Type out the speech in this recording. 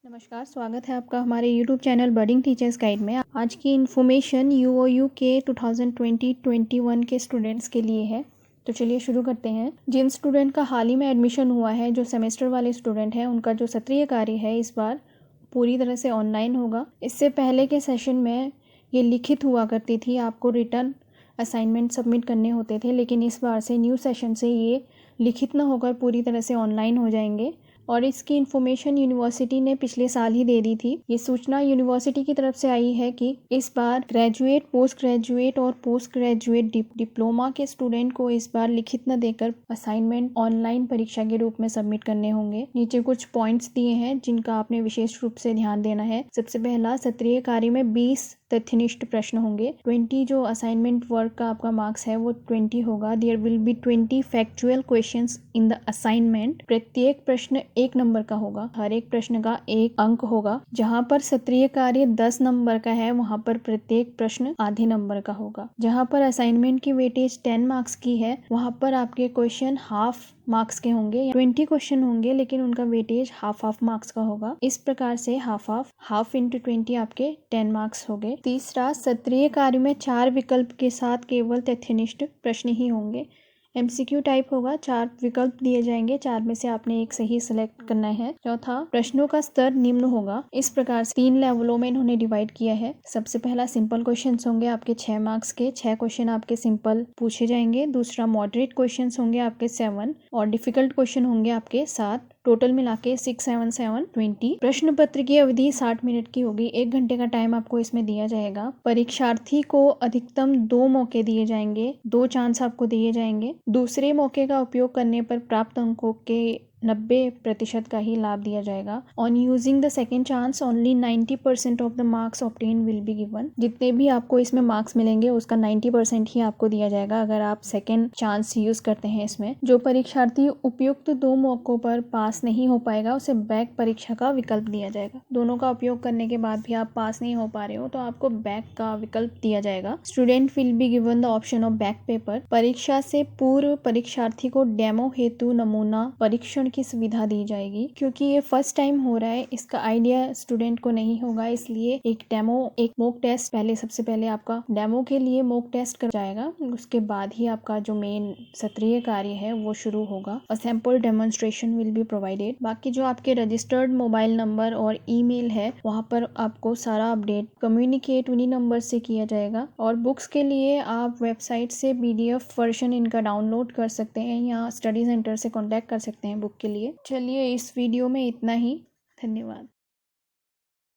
नमस्कार, स्वागत है आपका हमारे YouTube channel budding teachers guide में। आज की इन्फॉर्मेशन UOU के 2020-21 के स्टूडेंट्स के लिए है। तो चलिए शुरू करते हैं। जिन स्टूडेंट का हाल ही में एडमिशन हुआ है, जो सेमेस्टर वाले स्टूडेंट हैं, उनका जो सत्रीय कार्य है इस बार पूरी तरह से ऑनलाइन होगा। इससे पहले के सेशन में ये लिखित हुआ करती थी, आपको रिटर्न असाइनमेंट सबमिट करने होते थे, लेकिन इस बार से न्यू सेशन से ये लिखित न होकर पूरी तरह से ऑनलाइन हो जाएंगे। और इसकी इन्फॉर्मेशन यूनिवर्सिटी ने पिछले साल ही दे दी थी। ये सूचना यूनिवर्सिटी की तरफ से आई है कि इस बार ग्रेजुएट, पोस्ट ग्रेजुएट और पोस्ट ग्रेजुएट डिप्लोमा के स्टूडेंट को इस बार लिखित न देकर असाइनमेंट ऑनलाइन परीक्षा के रूप में सबमिट करने होंगे। नीचे कुछ पॉइंट्स दिए हैं जिनका आपने विशेष रूप से ध्यान देना है। सबसे पहला, सत्रीय कार्य में 20 तथ्यनिष्ठ प्रश्न होंगे। 20 जो असाइनमेंट वर्क का आपका मार्क्स है वो 20 होगा। There will be 20 factual questions in the assignment. प्रत्येक प्रश्न 1 नंबर का होगा। हर एक प्रश्न का 1 अंक होगा। जहां पर सत्रीय कार्य 10 नंबर का है, वहां पर प्रत्येक प्रश्न आधे नंबर का होगा। जहां पर असाइनमेंट की वेटेज 10 मार्क्स की है, वहां पर आपके क्वेश्चन हाफ मार्क्स के होंगे। 20 क्वेश्चन होंगे, लेकिन उनका वेटेज हाफ मार्क्स का होगा। इस प्रकार से हाफ इंटू 20 आपके 10 मार्क्स हो गए। तीसरा, सत्रीय कार्य में 4 विकल्प के साथ केवल तथ्यनिष्ठ प्रश्न ही होंगे। MCQ टाइप होगा। 4 विकल्प दिए जाएंगे, 4 में से आपने एक सही सिलेक्ट करना है। चौथा, प्रश्नों का स्तर निम्न होगा। इस प्रकार से 3 लेवलों में इन्होंने डिवाइड किया है। सबसे पहला सिंपल क्वेश्चंस होंगे आपके 6 मार्क्स के। 6 क्वेश्चन आपके सिंपल पूछे जाएंगे। दूसरा, मॉडरेट क्वेश्चंस होंगे आपके 7 और डिफिकल्ट क्वेश्चन होंगे आपके 7। टोटल मिला के 6, 7, 7, 20। प्रश्न पत्र की अवधि 60 मिनट की होगी। 1 घंटे का टाइम आपको इसमें दिया जाएगा। परीक्षार्थी को अधिकतम 2 मौके दिए जाएंगे, 2 चांस आपको दिए जाएंगे। दूसरे मौके का उपयोग करने पर प्राप्त अंकों के 90% का ही लाभ दिया जाएगा। On using the second chance only 90% of the marks obtain will be given. जितने भी आपको इसमें मार्क्स मिलेंगे उसका 90% ही आपको दिया जाएगा अगर आप सेकेंड चांस यूज करते हैं। इसमें जो परीक्षार्थी उपयुक्त 2 मौकों पर पास नहीं हो पाएगा, उसे बैक परीक्षा का विकल्प दिया जाएगा। दोनों का उपयोग करने के बाद भी आप पास नहीं हो पा रहे हो तो आपको बैक का विकल्प दिया जाएगा। Student will be given the option of back paper. परीक्षा से पूर्व परीक्षार्थी को डेमो हेतु नमूना परीक्षण की सुविधा दी जाएगी। क्योंकि ये फर्स्ट टाइम हो रहा है, इसका आइडिया स्टूडेंट को नहीं होगा, इसलिए एक मॉक टेस्ट पहले, सबसे पहले आपका डेमो के लिए मॉक टेस्ट कर जाएगा। उसके बाद ही आपका जो मेन सत्रीय कार्य है वो शुरू होगा। A sample demonstration will be provided. बाकी जो आपके रजिस्टर्ड मोबाइल नंबर और ईमेल है, वहाँ पर आपको सारा अपडेट कम्युनिकेट उन्हीं नंबर से किया जाएगा। और बुक्स के लिए आप वेबसाइट से PDF वर्जन इनका डाउनलोड कर सकते हैं या स्टडी सेंटर से कॉन्टैक्ट कर सकते हैं बुक के लिए। चलिए, इस वीडियो में इतना ही। धन्यवाद।